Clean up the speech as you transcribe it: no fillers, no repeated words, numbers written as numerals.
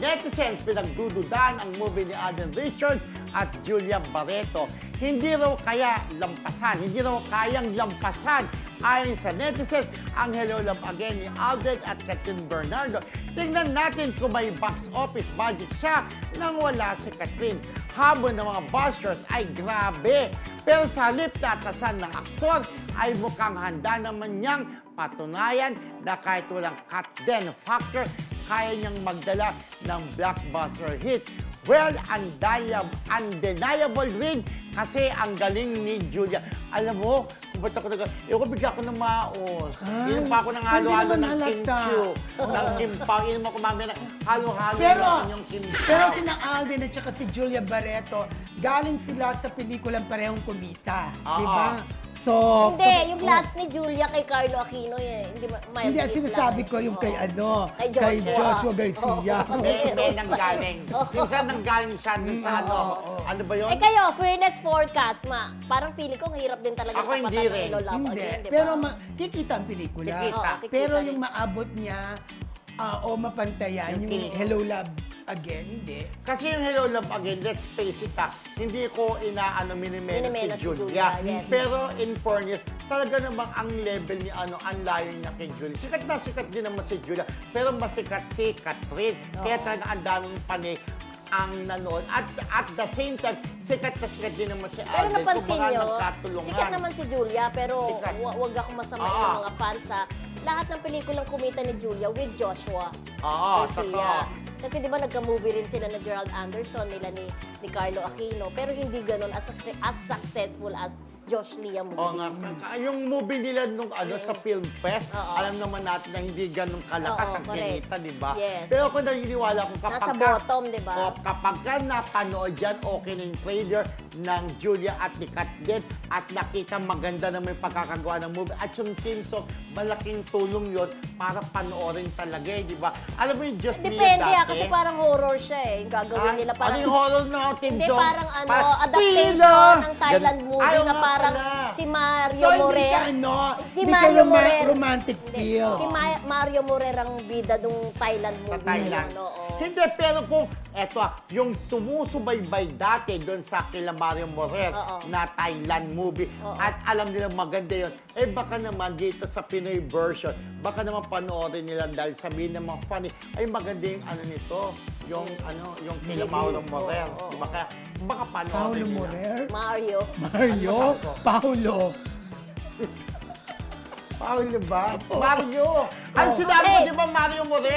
netizens pinagdududahan ang movie ni Alden Richards at Julia Barreto. Hindi raw kayang lampasan ayon sa netizens ang Hello Love Again ni Alden at Catherine Bernardo. Tingnan natin kung may box office budget siya nang wala si Catherine. Habol ng mga bashers ay grabe. Pero sa halip na atasan ng aktor ay mukhang handa naman niyang patunayan na kahit walang cut den factor, kaya niyang magdala ng blockbuster hit. Well, undeniable rin kasi ang galing ni Julia. Alam mo, kung ba't ako bigla ko na maos. Inom pa ako ng halo-halo ng kimchi. Ng kimpaw. Inom ako mamaya ng halo-halo ng yung kimchi. Pero si Alden at saka si Julia Barreto, galing sila sa pelikulang parehong kumita. Di ba? So, hindi, yung last ni Julia kay Carlo Aquino hindi sinasabi ko yung kay kay Joshua Garcia. May nanggaling. Minsan nanggaling siya sa ano ba yun? Kayo, fairness forecast, parang feeling ko, hirap din talaga Ako hindi rin. Hindi, pero kikita ang pelikula. Kikita. Pero yung maabot niya, o mapantayan, yung Hello Love Again, hindi. Kasi yung Hello Love Again, let's face it hindi ko minimena si Julia. Yes. Pero in fairness, talaga namang ang level ni ang layo niya kay Julia. Sikat na sikat din naman si Julia, pero masikat si Catherine. Kaya talaga ang daming panay ang nanood. At the same time, sikat na sikat din naman si Pero Alden. napansin nyo, nagkatulungan. sikat naman si Julia, pero Sikat. wag akong masamain ng mga fans lahat ng pelikulang kumita ni Julia with Joshua Garcia. Totoo. Kasi di ba nagka-movie rin sila na Gerald Anderson, nila ni Carlo Aquino, pero hindi ganun as successful as Josh Lia movie. Oo nga. Yung movie nila nung sa Film Fest, alam naman natin na hindi ganun kalakas ang kinita, di ba? Yes. Pero kung naniniwala ko Nasa bottom, di ba? Kapag ka napanood yan, okay na yung trailer ng Julia at ni Catherine at nakita maganda na may pagkakagawa ng movie. At yung team song, malaking tulong yon para panoorin talaga di ba? Alam mo yung Just Lia Depende dati? kasi parang horror siya yung gagawin nila parang... Ano yung horror na team Hindi, song? parang adaptation ng Thailand movie na parang pala. si Mario So, hindi Morer. siya Si hindi siya Mario Morer. romantic feel. Si Mario Morer ang bida ng Thailand movie. Sa Thailand. Yun, oo. Hindi, pero kung, yung sumusubaybay dati doon sa kila Mario Morer na Thailand movie, at alam nila maganda yun, baka naman dito sa Pinoy version, baka naman panoorin nila dahil sabihin ng mga funny, ay maganda yung nito, yung kila Mario Morer. Diba? Kaya, baka panoorin nila. Morer? Mario. Paulo Paulo ba? Mario! Ano sinabi mo, di ba Mario Morer?